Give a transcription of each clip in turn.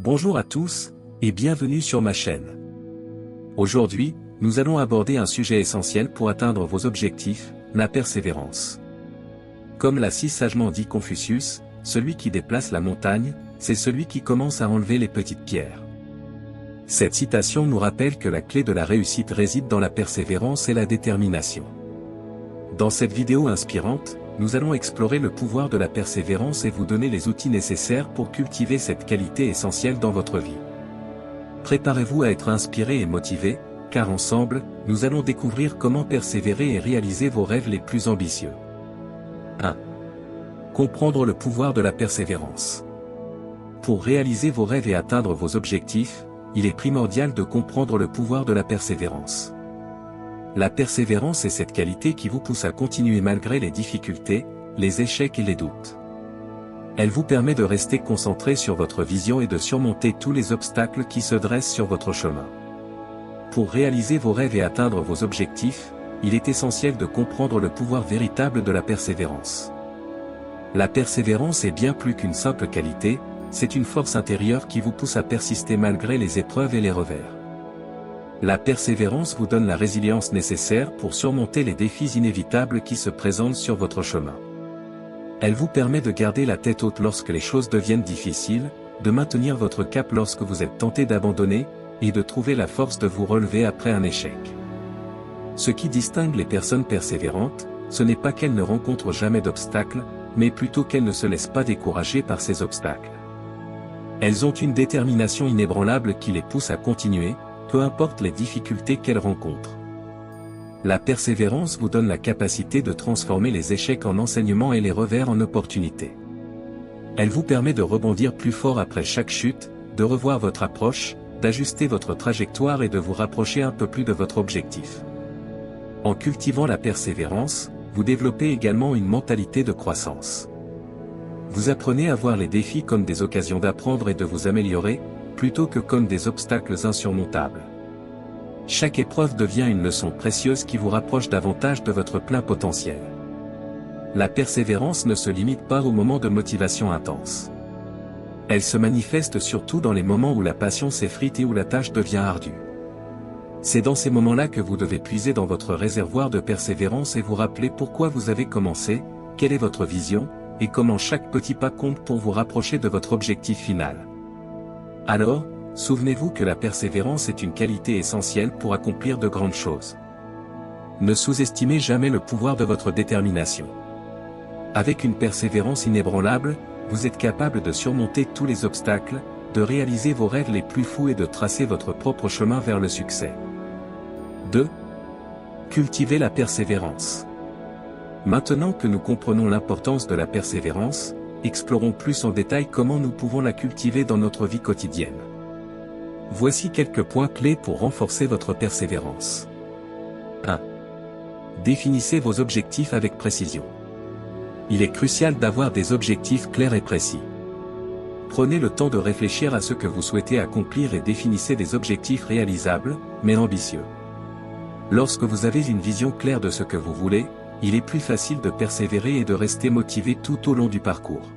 Bonjour à tous, et bienvenue sur ma chaîne. Aujourd'hui, nous allons aborder un sujet essentiel pour atteindre vos objectifs, la persévérance. Comme l'a si sagement dit Confucius, celui qui déplace la montagne, c'est celui qui commence à enlever les petites pierres. Cette citation nous rappelle que la clé de la réussite réside dans la persévérance et la détermination. Dans cette vidéo inspirante, nous allons explorer le pouvoir de la persévérance et vous donner les outils nécessaires pour cultiver cette qualité essentielle dans votre vie. Préparez-vous à être inspiré et motivé, car ensemble, nous allons découvrir comment persévérer et réaliser vos rêves les plus ambitieux. 1. Comprendre le pouvoir de la persévérance. Pour réaliser vos rêves et atteindre vos objectifs, il est primordial de comprendre le pouvoir de la persévérance. La persévérance est cette qualité qui vous pousse à continuer malgré les difficultés, les échecs et les doutes. Elle vous permet de rester concentré sur votre vision et de surmonter tous les obstacles qui se dressent sur votre chemin. Pour réaliser vos rêves et atteindre vos objectifs, il est essentiel de comprendre le pouvoir véritable de la persévérance. La persévérance est bien plus qu'une simple qualité, c'est une force intérieure qui vous pousse à persister malgré les épreuves et les revers. La persévérance vous donne la résilience nécessaire pour surmonter les défis inévitables qui se présentent sur votre chemin. Elle vous permet de garder la tête haute lorsque les choses deviennent difficiles, de maintenir votre cap lorsque vous êtes tenté d'abandonner, et de trouver la force de vous relever après un échec. Ce qui distingue les personnes persévérantes, ce n'est pas qu'elles ne rencontrent jamais d'obstacles, mais plutôt qu'elles ne se laissent pas décourager par ces obstacles. Elles ont une détermination inébranlable qui les pousse à continuer, peu importe les difficultés qu'elles rencontrent. La persévérance vous donne la capacité de transformer les échecs en enseignements et les revers en opportunités. Elle vous permet de rebondir plus fort après chaque chute, de revoir votre approche, d'ajuster votre trajectoire et de vous rapprocher un peu plus de votre objectif. En cultivant la persévérance, vous développez également une mentalité de croissance. Vous apprenez à voir les défis comme des occasions d'apprendre et de vous améliorer, plutôt que comme des obstacles insurmontables. Chaque épreuve devient une leçon précieuse qui vous rapproche davantage de votre plein potentiel. La persévérance ne se limite pas aux moments de motivation intense. Elle se manifeste surtout dans les moments où la passion s'effrite et où la tâche devient ardue. C'est dans ces moments-là que vous devez puiser dans votre réservoir de persévérance et vous rappeler pourquoi vous avez commencé, quelle est votre vision, et comment chaque petit pas compte pour vous rapprocher de votre objectif final. Alors, souvenez-vous que la persévérance est une qualité essentielle pour accomplir de grandes choses. Ne sous-estimez jamais le pouvoir de votre détermination. Avec une persévérance inébranlable, vous êtes capable de surmonter tous les obstacles, de réaliser vos rêves les plus fous et de tracer votre propre chemin vers le succès. 2. Cultivez la persévérance. Maintenant que nous comprenons l'importance de la persévérance, explorons plus en détail comment nous pouvons la cultiver dans notre vie quotidienne. Voici quelques points clés pour renforcer votre persévérance. 1. Définissez vos objectifs avec précision. Il est crucial d'avoir des objectifs clairs et précis. Prenez le temps de réfléchir à ce que vous souhaitez accomplir et définissez des objectifs réalisables, mais ambitieux. Lorsque vous avez une vision claire de ce que vous voulez, il est plus facile de persévérer et de rester motivé tout au long du parcours.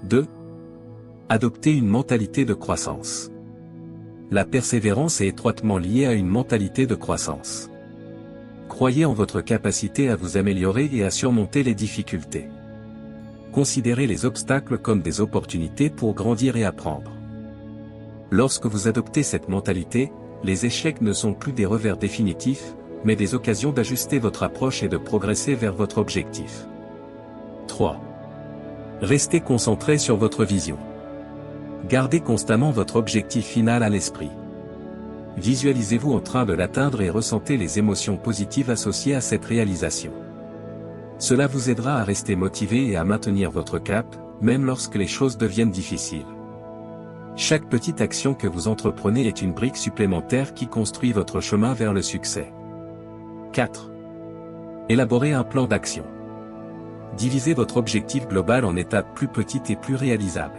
2. Adoptez une mentalité de croissance. La persévérance est étroitement liée à une mentalité de croissance. Croyez en votre capacité à vous améliorer et à surmonter les difficultés. Considérez les obstacles comme des opportunités pour grandir et apprendre. Lorsque vous adoptez cette mentalité, les échecs ne sont plus des revers définitifs, mais des occasions d'ajuster votre approche et de progresser vers votre objectif. 3. Restez concentré sur votre vision. Gardez constamment votre objectif final à l'esprit. Visualisez-vous en train de l'atteindre et ressentez les émotions positives associées à cette réalisation. Cela vous aidera à rester motivé et à maintenir votre cap, même lorsque les choses deviennent difficiles. Chaque petite action que vous entreprenez est une brique supplémentaire qui construit votre chemin vers le succès. 4. Élaborez un plan d'action. Divisez votre objectif global en étapes plus petites et plus réalisables.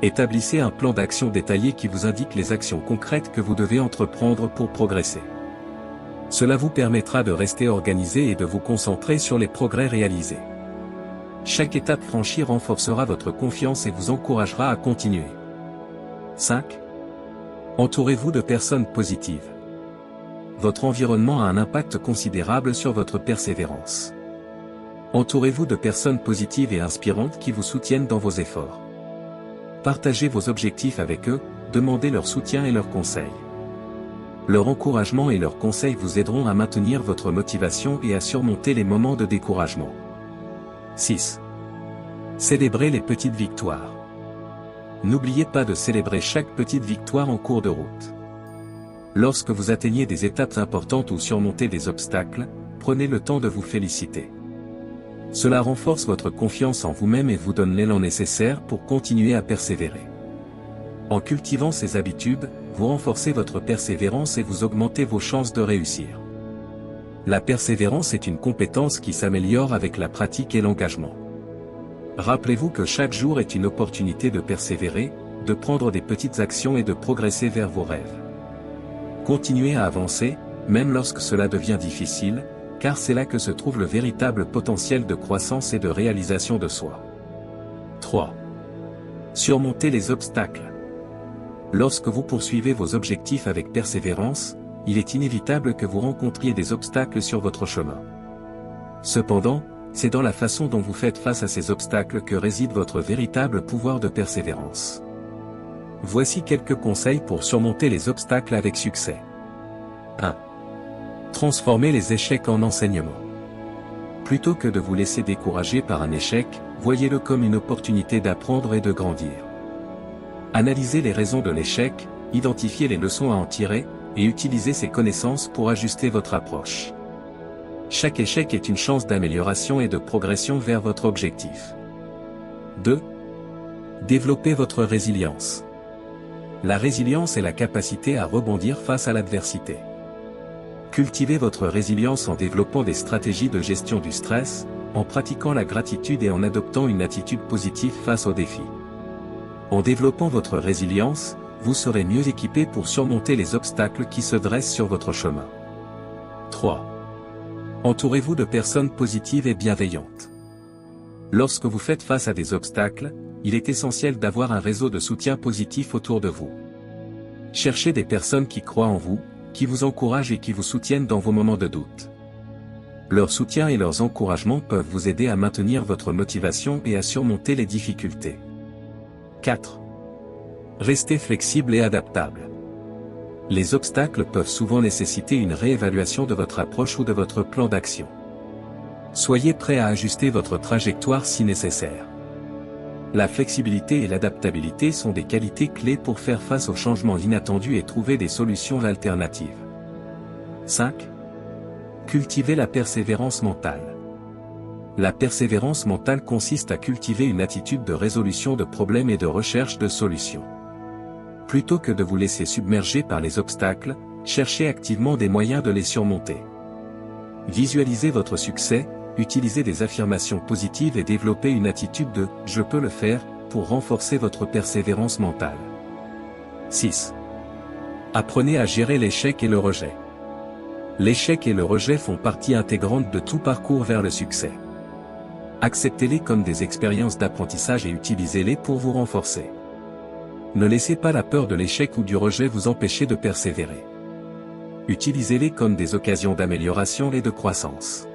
Établissez un plan d'action détaillé qui vous indique les actions concrètes que vous devez entreprendre pour progresser. Cela vous permettra de rester organisé et de vous concentrer sur les progrès réalisés. Chaque étape franchie renforcera votre confiance et vous encouragera à continuer. 5. Entourez-vous de personnes positives. Votre environnement a un impact considérable sur votre persévérance. Entourez-vous de personnes positives et inspirantes qui vous soutiennent dans vos efforts. Partagez vos objectifs avec eux, demandez leur soutien et leurs conseils. Leur encouragement et leurs conseils vous aideront à maintenir votre motivation et à surmonter les moments de découragement. 6. Célébrez les petites victoires. N'oubliez pas de célébrer chaque petite victoire en cours de route. Lorsque vous atteignez des étapes importantes ou surmontez des obstacles, prenez le temps de vous féliciter. Cela renforce votre confiance en vous-même et vous donne l'élan nécessaire pour continuer à persévérer. En cultivant ces habitudes, vous renforcez votre persévérance et vous augmentez vos chances de réussir. La persévérance est une compétence qui s'améliore avec la pratique et l'engagement. Rappelez-vous que chaque jour est une opportunité de persévérer, de prendre des petites actions et de progresser vers vos rêves. Continuez à avancer, même lorsque cela devient difficile, car c'est là que se trouve le véritable potentiel de croissance et de réalisation de soi. 3. Surmontez les obstacles. Lorsque vous poursuivez vos objectifs avec persévérance, il est inévitable que vous rencontriez des obstacles sur votre chemin. Cependant, c'est dans la façon dont vous faites face à ces obstacles que réside votre véritable pouvoir de persévérance. Voici quelques conseils pour surmonter les obstacles avec succès. 1. Transformez les échecs en enseignement. Plutôt que de vous laisser décourager par un échec, voyez-le comme une opportunité d'apprendre et de grandir. Analysez les raisons de l'échec, identifiez les leçons à en tirer, et utilisez ces connaissances pour ajuster votre approche. Chaque échec est une chance d'amélioration et de progression vers votre objectif. 2. Développez votre résilience. La résilience est la capacité à rebondir face à l'adversité. Cultivez votre résilience en développant des stratégies de gestion du stress, en pratiquant la gratitude et en adoptant une attitude positive face aux défis. En développant votre résilience, vous serez mieux équipé pour surmonter les obstacles qui se dressent sur votre chemin. 3. Entourez-vous de personnes positives et bienveillantes. Lorsque vous faites face à des obstacles, il est essentiel d'avoir un réseau de soutien positif autour de vous. Cherchez des personnes qui croient en vous, qui vous encouragent et qui vous soutiennent dans vos moments de doute. Leur soutien et leurs encouragements peuvent vous aider à maintenir votre motivation et à surmonter les difficultés. 4. Restez flexible et adaptable. Les obstacles peuvent souvent nécessiter une réévaluation de votre approche ou de votre plan d'action. Soyez prêt à ajuster votre trajectoire si nécessaire. La flexibilité et l'adaptabilité sont des qualités clés pour faire face aux changements inattendus et trouver des solutions alternatives. 5. Cultivez la persévérance mentale. La persévérance mentale consiste à cultiver une attitude de résolution de problèmes et de recherche de solutions. Plutôt que de vous laisser submerger par les obstacles, cherchez activement des moyens de les surmonter. Visualisez votre succès, utilisez des affirmations positives et développez une attitude de « je peux le faire » pour renforcer votre persévérance mentale. 6. Apprenez à gérer l'échec et le rejet. L'échec et le rejet font partie intégrante de tout parcours vers le succès. Acceptez-les comme des expériences d'apprentissage et utilisez-les pour vous renforcer. Ne laissez pas la peur de l'échec ou du rejet vous empêcher de persévérer. Utilisez-les comme des occasions d'amélioration et de croissance.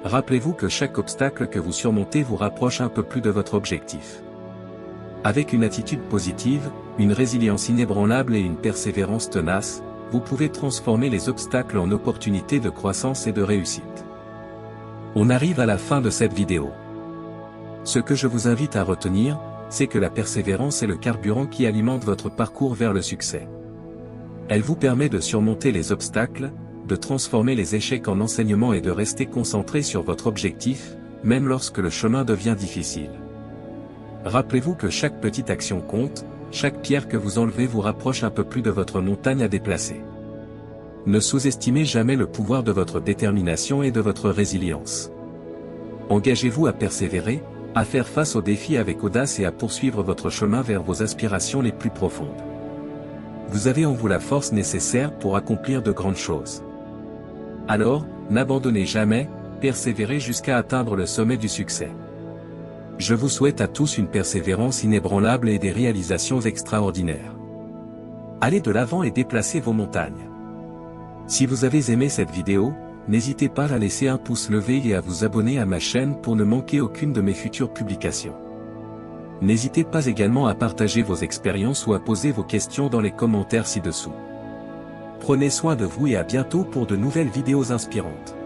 Rappelez-vous que chaque obstacle que vous surmontez vous rapproche un peu plus de votre objectif. Avec une attitude positive, une résilience inébranlable et une persévérance tenace, vous pouvez transformer les obstacles en opportunités de croissance et de réussite. On arrive à la fin de cette vidéo. Ce que je vous invite à retenir, c'est que la persévérance est le carburant qui alimente votre parcours vers le succès. Elle vous permet de surmonter les obstacles, de transformer les échecs en enseignements et de rester concentré sur votre objectif, même lorsque le chemin devient difficile. Rappelez-vous que chaque petite action compte, chaque pierre que vous enlevez vous rapproche un peu plus de votre montagne à déplacer. Ne sous-estimez jamais le pouvoir de votre détermination et de votre résilience. Engagez-vous à persévérer, à faire face aux défis avec audace et à poursuivre votre chemin vers vos aspirations les plus profondes. Vous avez en vous la force nécessaire pour accomplir de grandes choses. Alors, n'abandonnez jamais, persévérez jusqu'à atteindre le sommet du succès. Je vous souhaite à tous une persévérance inébranlable et des réalisations extraordinaires. Allez de l'avant et déplacez vos montagnes. Si vous avez aimé cette vidéo, n'hésitez pas à laisser un pouce levé et à vous abonner à ma chaîne pour ne manquer aucune de mes futures publications. N'hésitez pas également à partager vos expériences ou à poser vos questions dans les commentaires ci-dessous. Prenez soin de vous et à bientôt pour de nouvelles vidéos inspirantes.